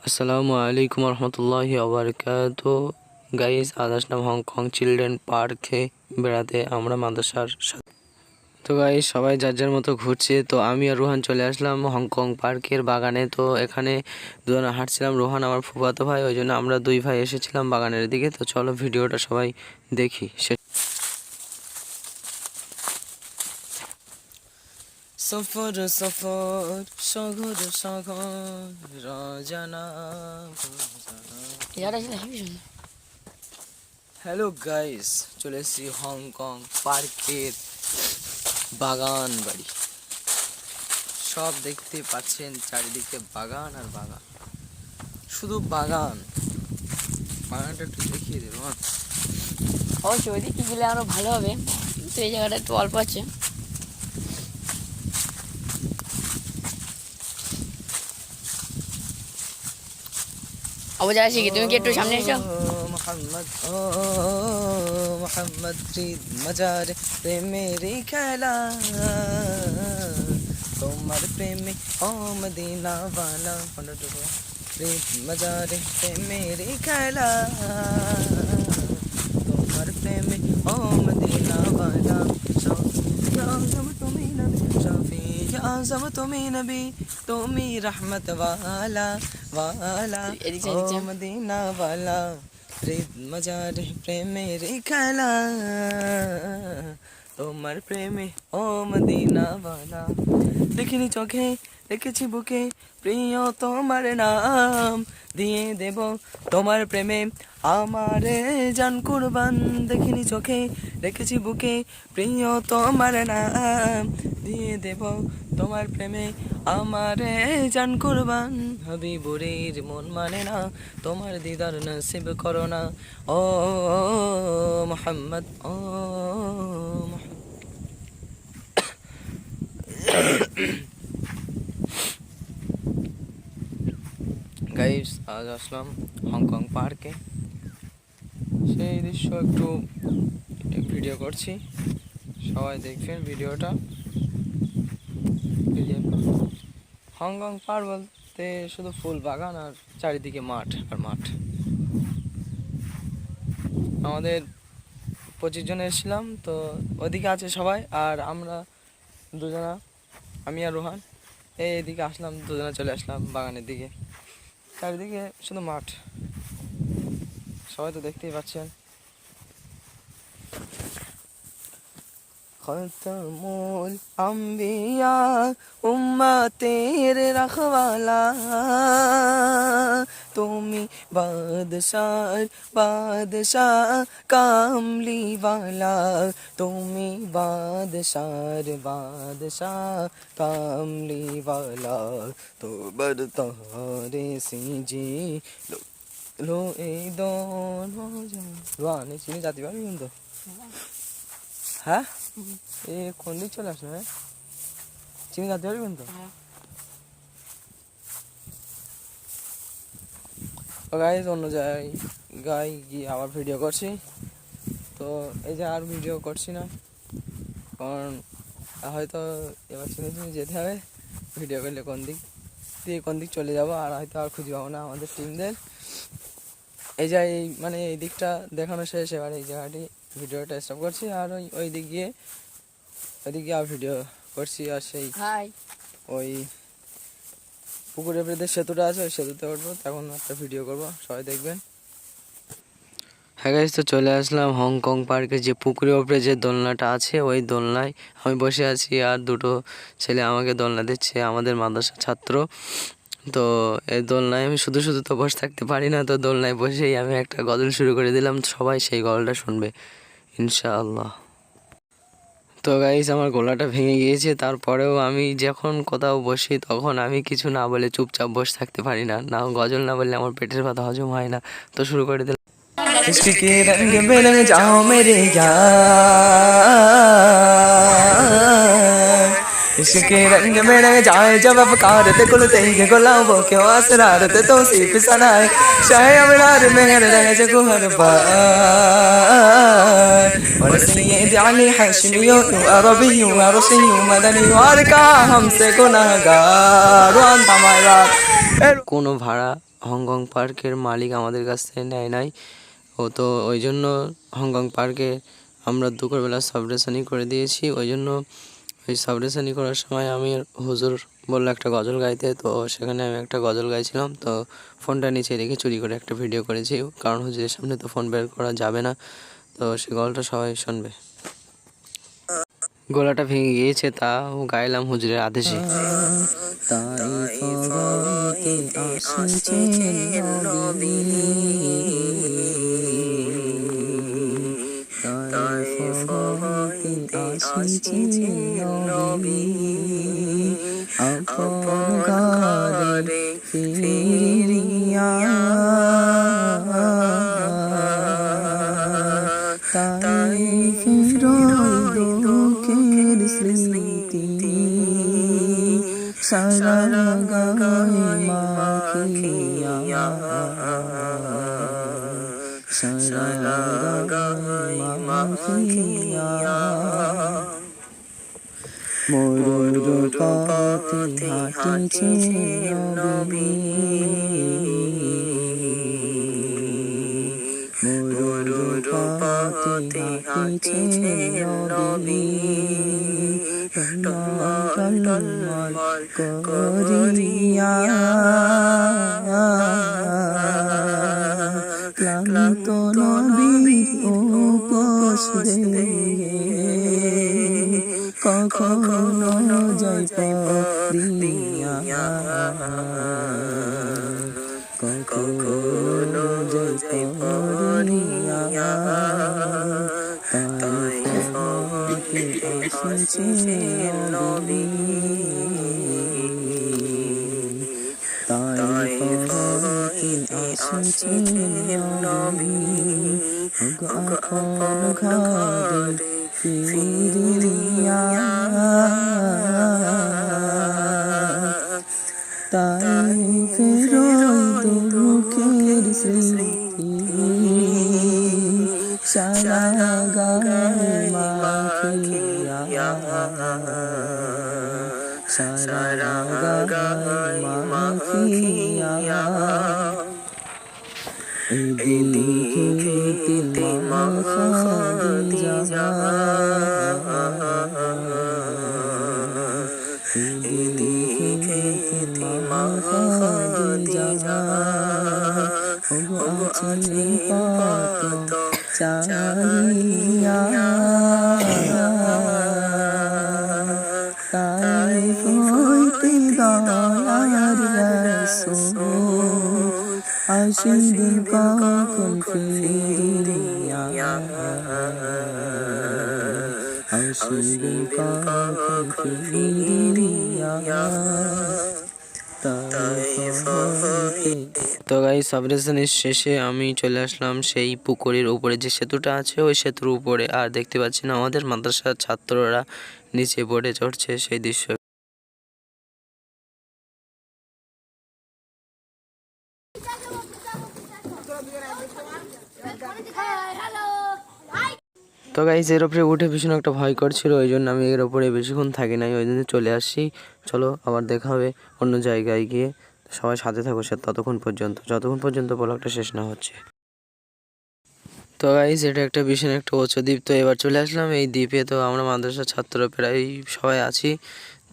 আসসালামু আলাইকুম রহমতুল্লাহি ওয়াবারাকাতু। গাইস, আজ আসলাম হংকং চিলড্রেন পার্কে বেড়াতে আমরা মাদ্রাসার সাথে। তো গাইস, সবাই যার যার মতো ঘুরছে, তো আমি আর রোহান চলে আসলাম হংকং পার্কের বাগানে। তো এখানে দুজনে হাঁটছিলাম, রোহান আমার ফুফাতো ভাই, ওই জন্য আমরা দুই ভাই এসেছিলাম বাগানের দিকে। তো চলো ভিডিওটা সবাই দেখি। সফর সফর সঘর সঘর রজানা। হ্যালো গাইস, চলে এসেছি হংকং পার্কের বাগান বাড়ি। সব দেখতে পাচ্ছেন, চারিদিকে বাগান আর বাগান, শুধু বাগান। বাগানটা একটু দেখিয়ে দেবো। অবশ্যই ওইদিকে গেলে আরো ভালো হবে, কিন্তু এই জায়গাটা একটু অল্প আছে। অবজায় শিখি, তুমি কি একটু সামনে এসো। মোহাম্মদ ও মোহাম্মদ রিদ মজার প্রেমেরই খেলা, তোমার প্রেমে ও মদিনা वाला রিদ মজার প্রেমেরই খেলা, তোমার প্রেমে ও মদিনা वाला আজম তুমি নবী, শফি আজম তুমি নবী, তুমি রহমত वाला वाला ও মদিনা वाला রিদ মজার প্রেমের খেলা, তোমার প্রেমে ও মদিনা वाला। দেখিনি চোখে দেখেছি বুকে, প্রিয় তোমার নাম, দিয়ে দেব তোমার প্রেমে আমারে জান কুরবান। দেখিনি চোখে রেখেছি বুকে, প্রিয় তোমার নাম, দিয়ে দেব তোমার প্রেমে আমারে জান কুরবান। হাবিবুরের মন মানে না, তোমার দিদার নসিব করো না, ও মোহাম্মদ ও গাইস, আজ আসলাম হংকং পার্কে। সেই দৃশ্য একটু ভিডিও করছি, সবাই দেখবেন ভিডিওটা। হংকং পার্ক বলতে শুধু ফুল বাগান আর চারিদিকে মাঠ আর মাঠ। আমাদের 25 জন এসেছিলাম, তো ওদিকে আছে সবাই, আর আমরা দুজনা, আমি আর রোহান এইদিকে আসলাম, দুজনে চলে আসলাম বাগানের দিকে। চারিদিকে শুধু মাঠ, সবাই তো দেখতেই পাচ্ছেন। খতমুল আম্বিয়া উম্মতের রখওয়ালা, তুমি বাদশার বাদশাহ কামলিওয়ালা, তুমি বাদশার বাদশাহ কামলিওয়ালা, তো বরতারে সিজি লো এই দোন রানে চিনি জাতি পারবি কিন্তু। হ্যাঁ, এ কোন দিক চলে আসলো? হ্যাঁ, চিনি জাতি পারবি কিন্তু। গাইজ, অন্য জায়গায় গিয়ে আবার ভিডিও করছি। তো এই যে আর ভিডিও করছি না, কারণ হয়তো এবার চিনে চিনে যেতে হবে। ভিডিও করলে কোন দিক দিয়ে কোন দিক চলে যাবো, আর হয়তো আর খুঁজে পাবো না আমাদের টিমদের। এই যে মানে এই দিকটা দেখানো শেষ, এবার এই জায়গাটি ভিডিওটা স্টপ করছি, আর ওই দিক গিয়ে ওইদিকে আর ভিডিও করছি। আর সেই ওই পুকুরের উপরে সেতুটা আছে, ওই সেতুতে উঠবো, তখন একটা ভিডিও করবো, সবাই দেখবেন। হ্যাঁ গাইস, তো চলে আসলাম হংকং পার্কে। যে পুকুরের উপরে যে দোলনাটা আছে, ওই দোলনায় আমি বসে আছি, আর দুটো ছেলে আমাকে দোলনা দিচ্ছে, আমাদের মাদ্রাসার ছাত্র। তো এই দোলনায় আমি শুধু শুধু তো বসে থাকতে পারি না, তো দোলনায় বসেই আমি একটা গজল শুরু করে দিলাম, সবাই সেই গজলটা শুনবে ইনশাআল্লাহ। তো গাইস, আমার গলাটা ভেঙে গিয়েছে, তারপরেও আমি যখন কোথাও বসি তখন আমি কিছু না বলে চুপচাপ বসে থাকতে পারি না, না গজল না বললে আমার পেটের ভাত হজম হয় না। তো শুরু করে দিলাম। इश्क के रंग में रंग जाओ मेरे यार, इश्क के रंग में रंग जाए जब अफकार ते कुल तेगे गुलाबों क्यों असरार ते तो सिर्फ सनाए शाहे अमरार में हर रह जगो हर बार। और सैयद अली हाशमी अरबी अरसी मदनी और का हमसे गुनाहगार। কোনো ভাড়া হংকং পার্কের মালিক আমাদের কাছ থেকে নেয় নাই। ও তো ওই জন্য হংকং পার্কে আমরা দুপুরবেলা সাবরেশানি করে দিয়েছি। ওই জন্য ওই সাবরেশানি করার সময় আমি হুজুর বললো একটা গজল গাইতে, তো সেখানে আমি একটা গজল গাইছিলাম। তো ফোনটা নিচে রেখে চুরি করে একটা ভিডিও করেছি, কারণ হুজুরের সামনে তো ফোন বের করা যাবে না। তো সে গলাটা সবাই শুনবে। গলাটা ভেঙে গিয়েছে, তাও গাইলাম হুজুরের আদেশে। সারা গায়ে মাখিয়া, সারা গায়ে মাখিয়া, মরুর পথে হাঁটিছে নবী, মরুর পথে হাঁটিছে নবী, টলমল করিয়া ক্লান্ত নবীর উপোস দেখে কখনো যাই পড়িয়া, কখনো যাই পড়িয়া, আসছে নবী, তাই পথে আসছে নবী, আপন ঘরে ফিরিয়া, তাই ফেরোয় দুঃখের স্মৃতি, সারা গায়ে মাখিয়া, সারা গায়ে মাখিয়া, এদিকে মা খাদিজা, এদিকে মা খাদিজা, আছে কত চাহিয়া, তাই হইতে দয়ার রাসূল আসিবেন কখন ফিরিয়া, আসিবেন কখন ফিরিয়া। তো গাইস, সাবরেশনের শেষে আমি চলে আসলাম সেই পুকুরের উপরে, যে সেতুটা আছে ওই সেতুর উপরে। আর দেখতে পাচ্ছেন আমাদের মাদ্রাসার ছাত্ররা নিচে বোটে চড়ছে, সেই দৃশ্য। তো গাইস, এর উপরে উঠে ভীষণ একটা ভয় করছিল, ওই জন্য আমি এর উপরে বেশিক্ষণ থাকি নাই, ওই জন্য চলে আসছি। চলো আবার দেখা হবে অন্য জায়গায় গিয়ে। সবাই সাথে থাকো সে ততক্ষণ পর্যন্ত, যতক্ষণ পর্যন্ত ব্লগটা শেষ না হচ্ছে। তো গাইস, এটা একটা ভীষণ একটা উঁচু দ্বীপ। তো এবার চলে আসলাম এই দ্বীপে। তো আমরা মাদ্রাসার ছাত্র প্রায় সবাই আছি।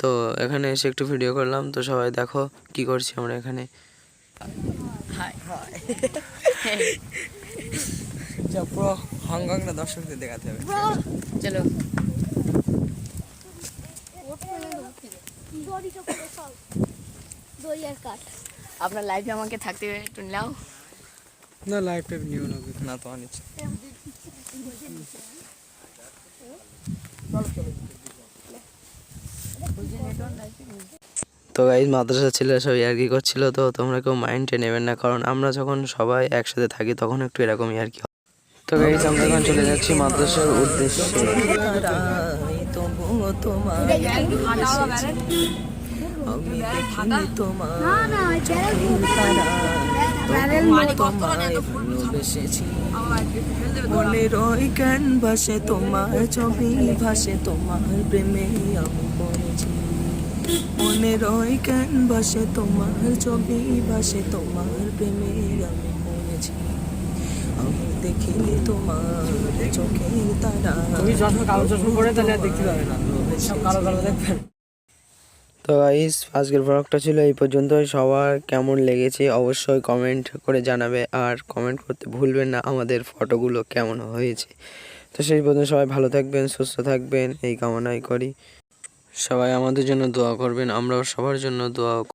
তো এখানে এসে একটু ভিডিও করলাম। তো সবাই দেখো কি করছি আমরা এখানে। পুরো হংকংটা দর্শকদের দেখাতে হবে। চলো আপনার লাইফে আমাকে থাকতে একটু নাও না, লাইভটা নিও না তো অনেক। তো গাইস, মাদ্রাসা ছেলেরা সব ইয়ার্কি করছিল, তো তোমরা কেউ মাইন্ডে নেবেন না, কারণ আমরা যখন সবাই একসাথে থাকি তখন একটু এরকম ইয়ার্কি হয়। তো গাইস, আমরা এখন চলে যাচ্ছি মাদ্রাসার উদ্দেশ্যে। মনের ওই ক্যানভাসে তোমার ছবি ভাসে, তোমার প্রেমে আমি পড়েছি। মনে রয় ক্যানভাসে তোমার ছবি ভাসে, তোমার প্রেমে আমি পড়েছি। আমি দেখিলে তোমার চোখের তারা। তুমি চশমা কালো চশমা পরে তাহলে আর দেখতে পাবে না, সব কালো কালো দেখবেন। তো গাইস আজকের ব্লগটা ছিল এই পর্যন্তই। সবার কেমন লেগেছে অবশ্যই কমেন্ট করে জানাবে, আর কমেন্ট করতে ভুলবেন না আমাদের ফটোগুলো কেমন হয়েছে। তো সেই পর্যন্ত সবাই ভালো থাকবেন, সুস্থ থাকবেন এই কামনাই করি। সবাই আমাদের জন্য দোয়া করবেন, আমরাও সবার জন্য দোয়া